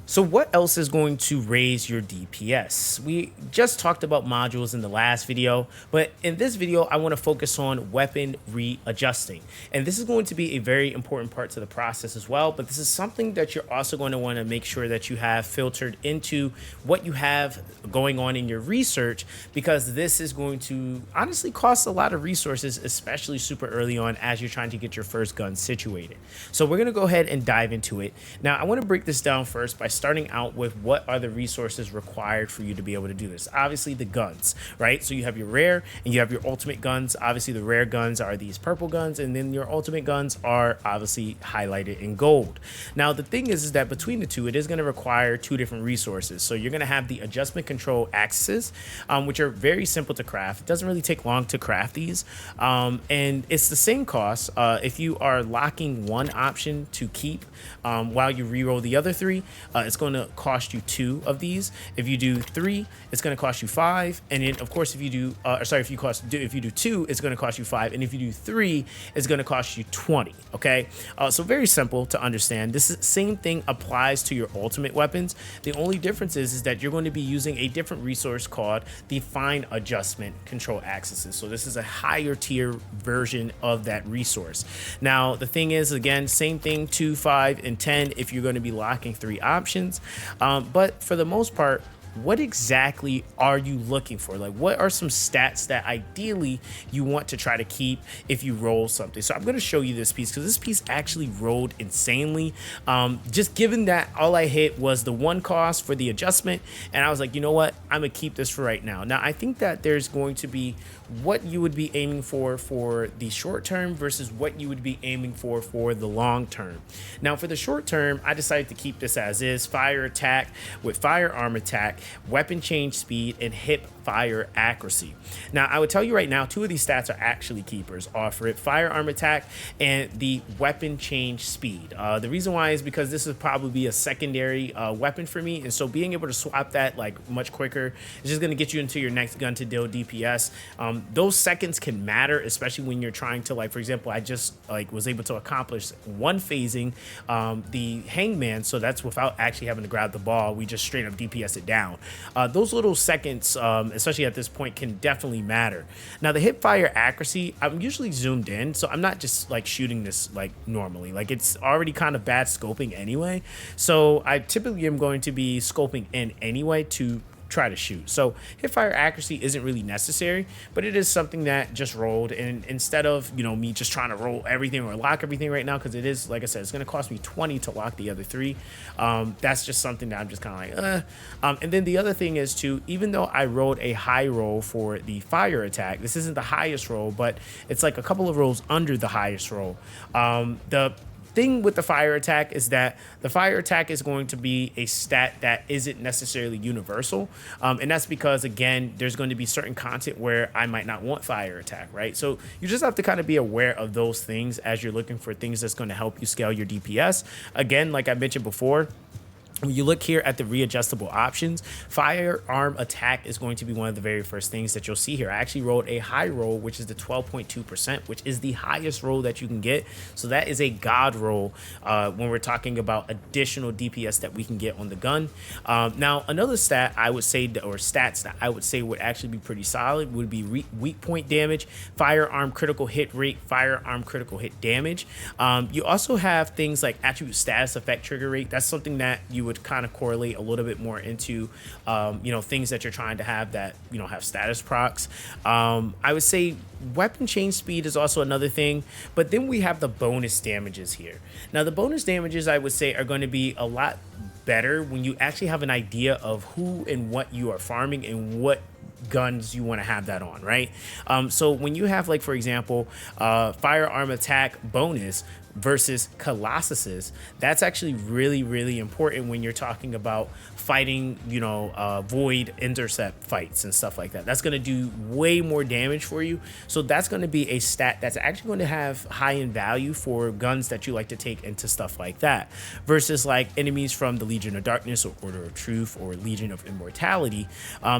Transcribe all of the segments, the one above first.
So what else is going to raise your DPS? We just talked about modules in the last video, but in this video, I want to focus on weapon readjusting. And this is going to be a very important part to the process as well, but this is something that you're also going to want to make sure that you have filtered into what you have going on in your research, because this is going to honestly cost a lot of resources, especially super early on as you're trying to get your first gun situated. So we're going to go ahead and dive into it. Now, I want to break this down first by starting out with what are the resources required for you to be able to do this. Obviously the guns, right? So you have your rare and you have your ultimate guns. Obviously the rare guns are these purple guns, and then your ultimate guns are obviously highlighted in gold. Now the thing is that between the two, it is going to require two different resources. So you're going to have the adjustment control axes, which are very simple to craft. It doesn't really take long to craft these, and it's the same cost if you are locking one option to keep while you reroll the other three. It's going to cost you 2 of these. If you do 3, it's going to cost you 5. And then, of course, if you do, if you do 2, it's going to cost you 5. And if you do 3, it's going to cost you 20. Okay, so very simple to understand. This same thing applies to your ultimate weapons. The only difference is that you're going to be using a different resource called the fine adjustment control axes. So this is a higher tier version of that resource. Now the thing is, again, same thing, 2, 5, and 10 if you're going to be locking 3 options. But for the most part, what exactly are you looking for? Like, what are some stats that ideally you want to try to keep if you roll something? So I'm going to show you this piece because this piece actually rolled insanely. Just given that all I hit was the 1 cost for the adjustment, and I was like, you know what, I'm gonna keep this for right now. Now I think that there's going to be what you would be aiming for the short term versus what you would be aiming for the long term. Now for the short term, I decided to keep this as is: fire attack with firearm attack, weapon change speed, and hip fire accuracy. Now I would tell you right now, 2 of these stats are actually keepers for it: firearm attack and the weapon change speed. The reason why is because this would probably be a secondary weapon for me, and so being able to swap that like much quicker is just going to get you into your next gun to deal DPS. Those seconds can matter, especially when you're trying to, like, for example, I just was able to accomplish 1 phasing the hangman, so that's without actually having to grab the ball. We just straight up DPS it down. Those little seconds, especially at this point, can definitely matter. Now the hip fire accuracy, I'm usually zoomed in, so I'm not just like shooting this like normally. Like, it's already kind of bad scoping anyway, so I typically am going to be scoping in anyway to try to shoot. So hip fire accuracy isn't really necessary, but it is something that just rolled. And instead of, me just trying to roll everything or lock everything right now, because it is, like I said, it's going to cost me 20 to lock the other 3. That's just something that I'm just kind of like, and then the other thing is too, even though I rolled a high roll for the fire attack, this isn't the highest roll, but it's like a couple of rolls under the highest roll. The thing with the fire attack is that the fire attack is going to be a stat that isn't necessarily universal, and that's because, again, there's going to be certain content where I might not want fire attack, right? So you just have to kind of be aware of those things as you're looking for things that's going to help you scale your DPS. Again, like I mentioned before, when you look here at the readjustable options, firearm attack is going to be one of the very first things that you'll see here. I actually rolled a high roll, which is the 12.2%, which is the highest roll that you can get. So that is a god roll when we're talking about additional DPS that we can get on the gun. Now, another stat I would say, or stats that I would say would actually be pretty solid, would be weak point damage, firearm critical hit rate, firearm critical hit damage. You also have things like attribute status effect trigger rate. That's something that you would kind of correlate a little bit more into things that you're trying to have that have status procs. I would say weapon change speed is also another thing, but then we have the bonus damages here. Now the bonus damages, I would say, are going to be a lot better when you actually have an idea of who and what you are farming and what guns you want to have that on, right? So when you have, like, for example, firearm attack bonus versus Colossuses, that's actually really, really important when you're talking about fighting, void intercept fights and stuff like that. That's going to do way more damage for you. So that's going to be a stat that's actually going to have high in value for guns that you like to take into stuff like that, versus like enemies from the Legion of Darkness or Order of Truth or Legion of Immortality.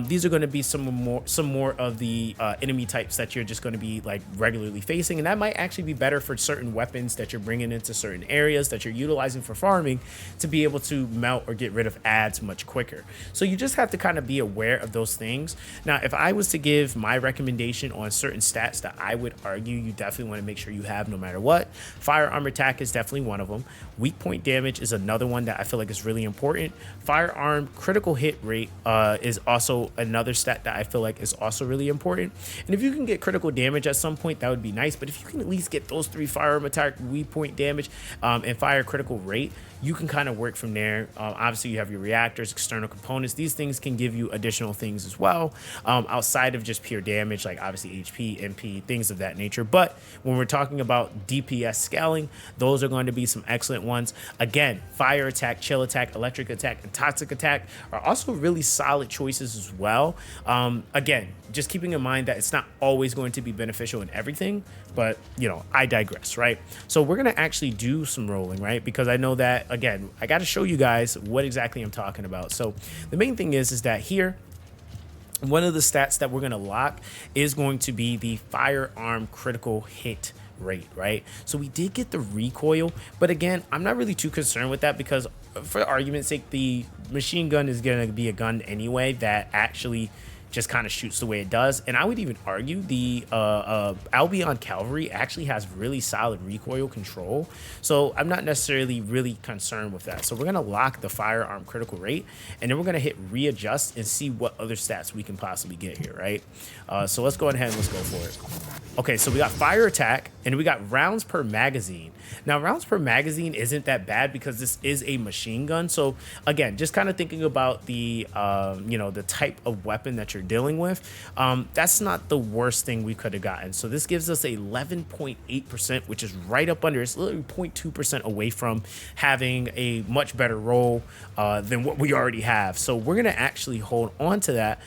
These are going to be some more of the enemy types that you're just going to be like regularly facing, and that might actually be better for certain weapons that you're bring it into certain areas that you're utilizing for farming to be able to melt or get rid of ads much quicker. So you just have to kind of be aware of those things. Now, if I was to give my recommendation on certain stats that I would argue you definitely want to make sure you have no matter what, firearm attack is definitely one of them. Weak point damage is another one that I feel like is really important. Firearm critical hit rate is also another stat that I feel like is also really important. And if you can get critical damage at some point, that would be nice. But if you can at least get those three: firearm attack, weak point damage, and fire critical rate, you can kind of work from there. Obviously, you have your reactors, external components. These things can give you additional things as well, outside of just pure damage, like obviously HP, MP, things of that nature. But when we're talking about DPS scaling, those are going to be some excellent ones. Again, fire attack, chill attack, electric attack, and toxic attack are also really solid choices as well. Again, just keeping in mind that it's not always going to be beneficial in everything, but I digress, right? So we're going to actually do some rolling, right? Because I know that, again, I got to show you guys what exactly I'm talking about. So the main thing is that here, one of the stats that we're going to lock is going to be the firearm critical hit rate, right? So we did get the recoil, but again, I'm not really too concerned with that because for argument's sake, the machine gun is going to be a gun anyway that actually just kind of shoots the way it does. And I would even argue the Albion Cavalry actually has really solid recoil control. So I'm not necessarily really concerned with that. So we're going to lock the firearm critical rate, and then we're going to hit readjust and see what other stats we can possibly get here, right? So let's go ahead and let's go for it. Okay, so we got fire attack, and we got rounds per magazine. Now, rounds per magazine isn't that bad because this is a machine gun. So again, just kind of thinking about the the type of weapon that you're dealing with, that's not the worst thing we could have gotten. So this gives us 11.8%, which is right up under. It's literally 0.2% away from having a much better roll than what we already have. So we're gonna actually hold on to that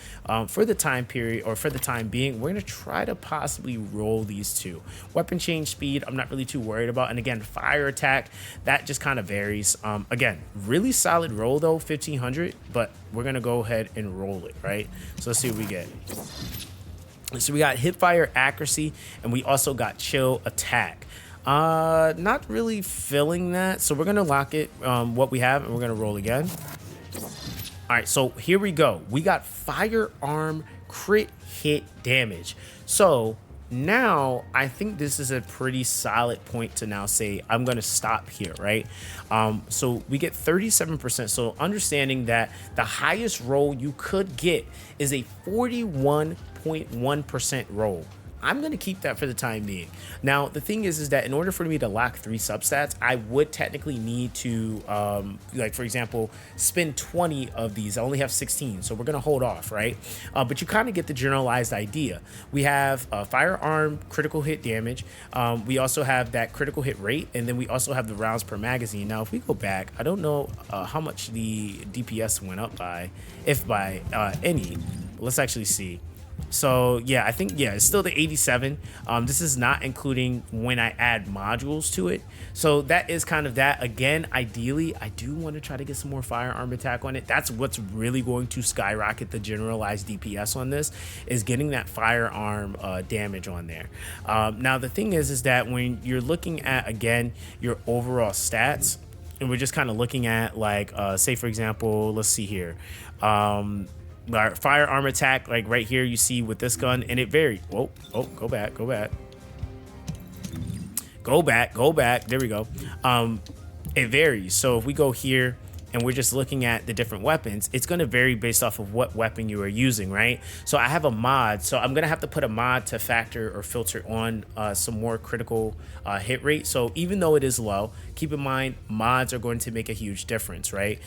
for the time period, or for the time being. We're gonna try to possibly roll these two. Weapon change speed, I'm not really too worried about. And again, fire attack, that just kind of varies. Again, really solid roll though, 1500, but we're gonna go ahead and roll it, right? So let's see what we get. So we got hip fire accuracy, and we also got chill attack. Not really feeling that, so we're gonna lock it what we have, and we're gonna roll again. All right, so here we go. We got firearm crit hit damage. So now I think this is a pretty solid point to now say I'm going to stop here, right? So we get 37%. So understanding that the highest roll you could get is a 41.1% roll. I'm going to keep that for the time being. Now, the thing is that in order for me to lock 3 substats, I would technically need to, like, for example, spend 20 of these. I only have 16, so we're going to hold off, right? But you kind of get the generalized idea. We have firearm critical hit damage. We also have that critical hit rate, and then we also have the rounds per magazine. Now, if we go back, I don't know how much the DPS went up by, if by any. Let's actually see. So yeah, I think, yeah, it's still the 87. This is not including when I add modules to it. So that is kind of that. Again, ideally, I do want to try to get some more firearm attack on it. That's what's really going to skyrocket the generalized DPS on this, is getting that firearm damage on there. Now, the thing is that when you're looking at, again, your overall stats, and we're just kind of looking at, like, say, for example, let's see here. Our firearm attack, like right here, you see with this gun, and it varied. Oh, go back. There we go. It varies. So if we go here and we're just looking at the different weapons, it's going to vary based off of what weapon you are using, right? So I have a mod, so I'm going to have to put a mod to factor or filter on some more critical hit rate. So even though it is low, keep in mind mods are going to make a huge difference, right?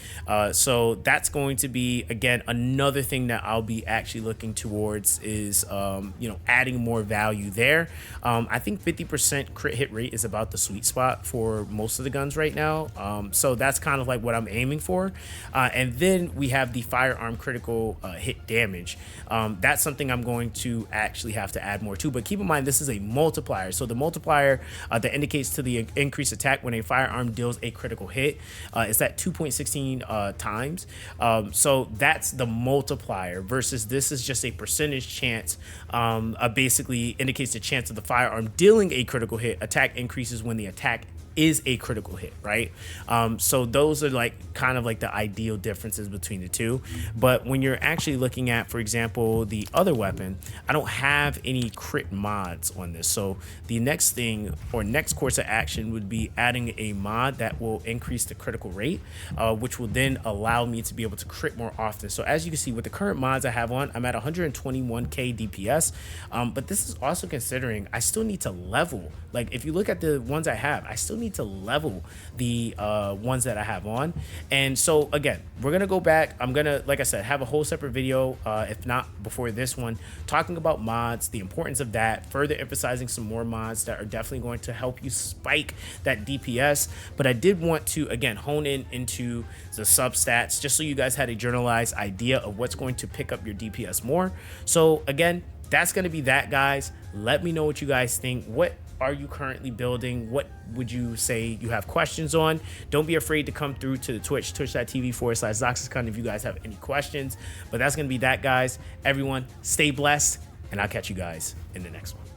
So that's going to be, again, another thing that I'll be actually looking towards is adding more value there. I think 50% crit hit rate is about the sweet spot for most of the guns right now. So that's kind of like what I'm aiming for. And then we have the firearm critical hit damage. That's something I'm going to actually have to add more to, but keep in mind this is a multiplier. So the multiplier that indicates to the increased attack when a firearm deals a critical hit is at 2.16 times. So that's the multiplier, versus this is just a percentage chance. Basically indicates the chance of the firearm dealing a critical hit. Attack increases when the attack is a critical hit, right? So those are like kind of like the ideal differences between the two. But when you're actually looking at, for example, the other weapon, I don't have any crit mods on this. So the next thing or next course of action would be adding a mod that will increase the critical rate, which will then allow me to be able to crit more often. So as you can see with the current mods I have on, I'm at 121k DPS, but this is also considering I still need to level. Like if you look at the ones I have, I still need to level the ones that I have on. And so again, we're gonna go back. I'm gonna, like I said, have a whole separate video, if not before this one, talking about mods, the importance of that, further emphasizing some more mods that are definitely going to help you spike that DPS. But I did want to again hone in into the substats just so you guys had a generalized idea of what's going to pick up your DPS more. So again, that's going to be that, guys. Let me know what you guys think. What are you currently building? What would you say you have questions on? Don't be afraid to come through to the twitch.tv/ZoxysCon if you guys have any questions. But that's going to be that, guys. Everyone, stay blessed, and I'll catch you guys in the next one.